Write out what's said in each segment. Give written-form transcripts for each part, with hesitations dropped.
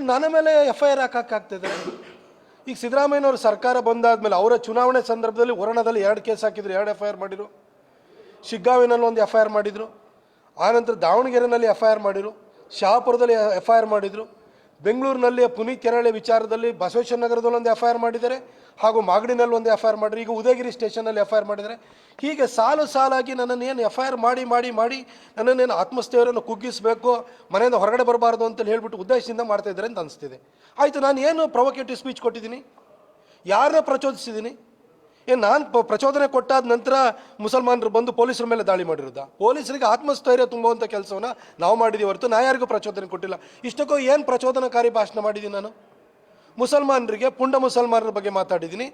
ನನ್ನ ಮೇಲೆ FIR ಹಾಕೋಕ್ಕಾಗ್ತದೆ? ಈಗ ಸಿದ್ದರಾಮಯ್ಯನವ್ರ ಸರ್ಕಾರ ಬಂದಾದ್ಮೇಲೆ ಅವರ ಚುನಾವಣೆ ಸಂದರ್ಭದಲ್ಲಿ ವರ್ಣದಲ್ಲಿ 2 ಕೇಸ್ ಹಾಕಿದ್ರು, 2 FIR ಮಾಡಿದ್ರು. ಶಿಗ್ಗಾವಿನಲ್ಲಿ ಒಂದು FIR ಮಾಡಿದರು. ಆನಂತರ ದಾವಣಗೆರೆಯಲ್ಲಿ FIR ಮಾಡಿದರು. ಶಹಾಪುರದಲ್ಲಿ FIR ಮಾಡಿದರು. ಬೆಂಗಳೂರಿನಲ್ಲಿ ಪುನೀತ್ ಕೆರಳೆ ವಿಚಾರದಲ್ಲಿ ಬಸವೇಶ್ವರ ನಗರದಲ್ಲಿ ಒಂದು FIR ಮಾಡಿದ್ದಾರೆ, ಹಾಗೂ ಮಾಗಡಿನಲ್ಲಿ ಒಂದು FIR ಮಾಡಿದ್ರು. ಈಗ ಉದಯಗಿರಿ ಸ್ಟೇಷನಲ್ಲಿ FIR ಮಾಡಿದ್ದಾರೆ. ಹೀಗೆ ಸಾಲಾಗಿ ನನ್ನನ್ನೇನು FIR ಮಾಡಿ ನನ್ನನ್ನೇನು ಆತ್ಮಸ್ಥೈರ್ಯವನ್ನು ಕುಗ್ಗಿಸಬೇಕು, ಮನೆಯಿಂದ ಹೊರಗಡೆ ಬರಬಾರ್ದು ಅಂತ ಹೇಳ್ಬಿಟ್ಟು ಉದ್ದೇಶದಿಂದ ಮಾಡ್ತಾ ಇದ್ದಾರೆ ಅಂತ ಅನಿಸ್ತಿದೆ. ಆಯಿತು, ನಾನು ಏನು ಪ್ರೊವೊಕೇಟಿವ್ ಸ್ಪೀಚ್ ಕೊಟ್ಟಿದ್ದೀನಿ? ಯಾರನ್ನ ಪ್ರಚೋದಿಸಿದ್ದೀನಿ? ನಾನು ಪ್ರಚೋದನೆ ಕೊಟ್ಟಾದ ನಂತರ ಮುಸಲ್ಮಾನರು ಬಂದು ಪೊಲೀಸರ ಮೇಲೆ ದಾಳಿ ಮಾಡಿರೋದ? ಪೊಲೀಸರಿಗೆ ಆತ್ಮಸ್ಥೈರ್ಯ ತುಂಬುವಂಥ ಕೆಲಸವನ್ನು ನಾವು ಮಾಡಿದ್ದೀವಿ ಹೊರತು ನಾ ಯಾರಿಗೂ ಪ್ರಚೋದನೆ ಕೊಟ್ಟಿಲ್ಲ. ಇಷ್ಟಕ್ಕೂ ಏನು ಪ್ರಚೋದನಕಾರಿ ಭಾಷಣ ಮಾಡಿದ್ದೀನಿ ನಾನು? ಮುಸಲ್ಮಾನರಿಗೆ, ಪುಂಡ ಮುಸಲ್ಮಾನರ ಬಗ್ಗೆ ಮಾತಾಡಿದ್ದೀನಿ.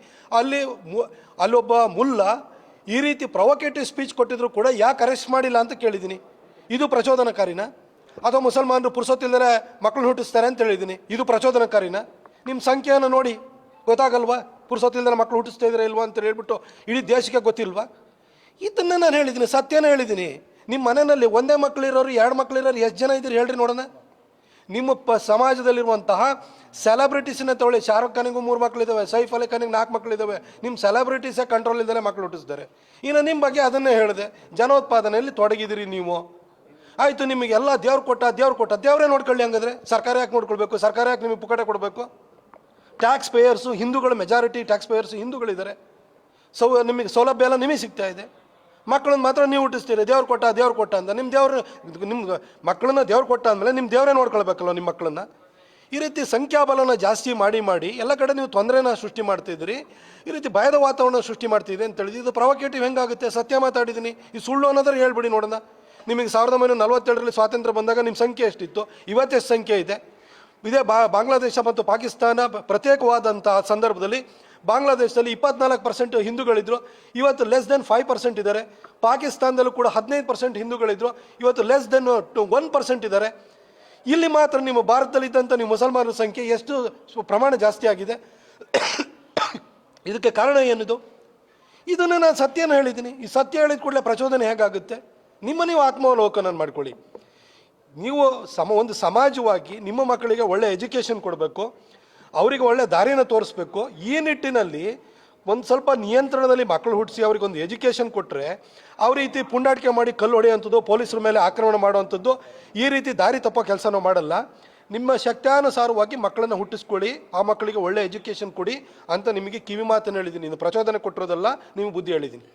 ಅಲ್ಲೊಬ್ಬ ಮುಲ್ಲಾ ಈ ರೀತಿ ಪ್ರೊವೊಕೇಟಿವ್ ಸ್ಪೀಚ್ ಕೊಟ್ಟಿದ್ರು ಕೂಡ ಯಾಕೆ ಅರೆಸ್ಟ್ ಮಾಡಿಲ್ಲ ಅಂತ ಕೇಳಿದ್ದೀನಿ. ಇದು ಪ್ರಚೋದನಕಾರಿನ? ಅಥವಾ ಮುಸಲ್ಮಾನರು ಪುರ್ಸೊತ್ತಿಲ್ಲದೆ ಮಕ್ಕಳು ಹುಟ್ಟಿಸ್ತಾರೆ ಅಂತ ಹೇಳಿದ್ದೀನಿ, ಇದು ಪ್ರಚೋದನಕಾರಿನ? ನಿಮ್ಮ ಸಂಖ್ಯೆಯನ್ನು ನೋಡಿ ಗೊತ್ತಾಗಲ್ವಾ ಪುರ್ಸೊತ್ತಿಲ್ಲದೆ ಮಕ್ಕಳು ಹುಟ್ಟಿಸ್ತಾ ಇದ್ರೆ ಇಲ್ವಾ ಅಂತ ಹೇಳ್ಬಿಟ್ಟು ಇಡೀ ದೇಶಕ್ಕೆ ಗೊತ್ತಿಲ್ವಾ? ಇದನ್ನು ನಾನು ಹೇಳಿದ್ದೀನಿ, ಸತ್ಯನ ಹೇಳಿದ್ದೀನಿ. ನಿಮ್ಮ ಮನೆಯಲ್ಲಿ ಒಂದೇ ಮಕ್ಕಳಿರೋರು, 2 ಮಕ್ಕಳಿರೋರು ಎಷ್ಟು ಜನ ಇದ್ದೀರಿ ಹೇಳ್ರಿ ನೋಡೋಣ. ನಿಮ್ಮ ಸಮಾಜದಲ್ಲಿರುವಂತಹ ಸೆಲೆಬ್ರಿಟೀಸನ್ನ ತಗೊಳ್ಳಿ. ಶಾರುಖ್ ಖಾನಿಗೂ 3 ಮಕ್ಕಳಿದ್ದಾವೆ, ಸೈಫ್ ಅಲಿ ಖಾನಿಗೆ 4 ಮಕ್ಕಳಿದ್ದಾವೆ. ನಿಮ್ಮ ಸೆಲೆಬ್ರಿಟೀಸೇ ಕಂಟ್ರೋಲ್ ಇಲ್ಲದೆ ಮಕ್ಕಳು ಹುಟ್ಟಿಸ್ತಾರೆ. ಇನ್ನು ನಿಮ್ಮ ಬಗ್ಗೆ ಅದನ್ನೇ ಹೇಳಿದೆ, ಜನೋತ್ಪಾದನೆಯಲ್ಲಿ ತೊಡಗಿದಿರಿ ನೀವು. ಆಯಿತು, ನಿಮಗೆಲ್ಲ ದೇವ್ರು ಕೊಟ್ಟ ದೇವರೇ ನೋಡ್ಕೊಳ್ಳಿ. ಹಂಗಾದ್ರೆ ಸರ್ಕಾರ ಯಾಕೆ ನೋಡ್ಕೊಳ್ಬೇಕು? ಸರ್ಕಾರ ಯಾಕೆ ನಿಮಗೆ ಪುಕ್ಕಟೆ ಕೊಡಬೇಕು? ಟ್ಯಾಕ್ಸ್ ಪೇಯರ್ಸು ಹಿಂದೂಗಳು, ಮೆಜಾರಿಟಿ ಟ್ಯಾಕ್ಸ್ ಪೇಯರ್ಸು ಹಿಂದೂಗಳಿದ್ದಾರೆ. ನಿಮಗೆ ಸೌಲಭ್ಯ ಎಲ್ಲ ನಿಮಗೆ ಸಿಗ್ತಾ ಇದೆ. ಮಕ್ಕಳನ್ನ ಮಾತ್ರ ನೀವು ಹುಟ್ಟಿಸ್ತೀರಿ, ದೇವ್ರು ಕೊಟ್ಟ ಅಂತ. ನಿಮ್ಮ ಮಕ್ಕಳನ್ನ ದೇವ್ರು ಕೊಟ್ಟ ಅಂದಮೇಲೆ ನಿಮ್ಮ ದೇವರೇ ನೋಡ್ಕೊಳ್ಬೇಕಲ್ಲ ನಿಮ್ಮ ಮಕ್ಕಳನ್ನ. ಈ ರೀತಿ ಸಂಖ್ಯಾಬಲನ ಜಾಸ್ತಿ ಮಾಡಿ ಎಲ್ಲ ಕಡೆ ನೀವು ತೊಂದರೆನ ಸೃಷ್ಟಿ ಮಾಡ್ತಿದ್ದೀರಿ. ಈ ರೀತಿ ಭಯದ ವಾತಾವರಣ ಸೃಷ್ಟಿ ಮಾಡ್ತಿದೆ ಅಂತ ಹೇಳಿದ್ವಿ. ಇದು ಪ್ರೊವೊಕೇಟಿವ್ ಹೆಂಗಾಗುತ್ತೆ? ಸತ್ಯ ಮಾತಾಡಿದ್ದೀನಿ. ಈ ಸುಳ್ಳು ಅನ್ನೋದ್ರೆ ಹೇಳ್ಬಿಡಿ ನೋಡೋಣ. ನಿಮಗೆ 1947ರಲ್ಲಿ ಸ್ವಾತಂತ್ರ್ಯ ಬಂದಾಗ ನಿಮ್ಮ ಸಂಖ್ಯೆ ಎಷ್ಟಿತ್ತು? ಇವತ್ತೆಷ್ಟು ಸಂಖ್ಯೆ ಇದೆ? ಇದೇ ಬಾಂಗ್ಲಾದೇಶ ಮತ್ತು ಪಾಕಿಸ್ತಾನ ಪ್ರತ್ಯೇಕವಾದಂಥ ಸಂದರ್ಭದಲ್ಲಿ ಬಾಂಗ್ಲಾದೇಶದಲ್ಲಿ 24% ಹಿಂದೂಗಳಿದ್ರು, ಇವತ್ತು ಲೆಸ್ ದೆನ್ 5% ಇದ್ದಾರೆ. ಪಾಕಿಸ್ತಾನದಲ್ಲೂ ಕೂಡ 15% ಹಿಂದೂಗಳಿದ್ರು, ಇವತ್ತು ಲೆಸ್ ದೆನ್ 1% ಇದ್ದಾರೆ. ಇಲ್ಲಿ ಮಾತ್ರ ನಿಮ್ಮ ಭಾರತದಲ್ಲಿದ್ದಂಥ ನೀವು ಮುಸಲ್ಮಾನರ ಸಂಖ್ಯೆ ಎಷ್ಟು ಪ್ರಮಾಣ ಜಾಸ್ತಿ ಆಗಿದೆ. ಇದಕ್ಕೆ ಕಾರಣ ಏನಿದು? ಇದನ್ನು ನಾನು ಸತ್ಯನ ಹೇಳಿದ್ದೀನಿ. ಈ ಸತ್ಯ ಹೇಳಿದ ಕೂಡಲೇ ಪ್ರಚೋದನೆ ಹೇಗಾಗುತ್ತೆ? ನೀವು ಆತ್ಮಾವಲೋಕನ ಮಾಡ್ಕೊಳ್ಳಿ. ನೀವು ಒಂದು ಸಮಾಜವಾಗಿ ನಿಮ್ಮ ಮಕ್ಕಳಿಗೆ ಒಳ್ಳೆ ಎಜುಕೇಷನ್ ಕೊಡಬೇಕು, ಅವರಿಗೆ ಒಳ್ಳೆ ದಾರಿನ ತೋರಿಸ್ಬೇಕು. ಈ ನಿಟ್ಟಿನಲ್ಲಿ ಒಂದು ಸ್ವಲ್ಪ ನಿಯಂತ್ರಣದಲ್ಲಿ ಮಕ್ಕಳು ಹುಟ್ಟಿಸಿ ಅವ್ರಿಗೊಂದು ಎಜುಕೇಷನ್ ಕೊಟ್ಟರೆ, ಅವ್ರ ರೀತಿ ಪುಂಡಾಟಿಕೆ ಮಾಡಿ ಕಲ್ಲು ಹೊಡೆಯುವಂಥದ್ದು, ಪೊಲೀಸರ ಮೇಲೆ ಆಕ್ರಮಣ ಮಾಡುವಂಥದ್ದು, ಈ ರೀತಿ ದಾರಿ ತಪ್ಪೋ ಕೆಲಸನೂ ಮಾಡಲ್ಲ. ನಿಮ್ಮ ಶಕ್ತ್ಯಾನುಸಾರವಾಗಿ ಮಕ್ಕಳನ್ನು ಹುಟ್ಟಿಸ್ಕೊಳ್ಳಿ, ಆ ಮಕ್ಕಳಿಗೆ ಒಳ್ಳೆ ಎಜುಕೇಷನ್ ಕೊಡಿ ಅಂತ ನಿಮಗೆ ಕಿವಿ ಮಾತನ್ನು ಹೇಳಿದ್ದೀನಿ. ಇದು ಪ್ರಚೋದನೆ ಕೊಟ್ಟಿರೋದಲ್ಲ, ನೀವು ಬುದ್ಧಿ ಹೇಳಿದ್ದೀನಿ.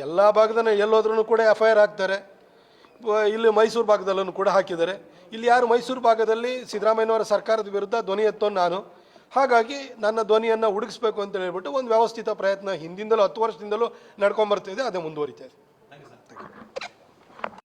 ಎಲ್ಲ ಭಾಗದಲ್ಲಿ ಎಲ್ಲೋದ್ರೂ ಕೂಡ FIR ಹಾಕ್ತಾರೆ. ಇಲ್ಲಿ ಮೈಸೂರು ಭಾಗದಲ್ಲೂ ಕೂಡ ಹಾಕಿದ್ದಾರೆ. ಇಲ್ಲಿ ಯಾರು ಮೈಸೂರು ಭಾಗದಲ್ಲಿ ಸಿದ್ದರಾಮಯ್ಯನವರ ಸರ್ಕಾರದ ವಿರುದ್ಧ ಧ್ವನಿ ಎತ್ತೋನು ನಾನು. ಹಾಗಾಗಿ ನನ್ನ ಧ್ವನಿಯನ್ನು ಹುಡುಗಿಸ್ಬೇಕು ಅಂತ ಹೇಳ್ಬಿಟ್ಟು ಒಂದು ವ್ಯವಸ್ಥಿತ ಪ್ರಯತ್ನ ಹಿಂದಿಂದಲೂ 10 ವರ್ಷದಿಂದಲೂ ನಡ್ಕೊಂಬರ್ತಿದೆ, ಅದೇ ಮುಂದುವರಿತಾ ಇದೆ.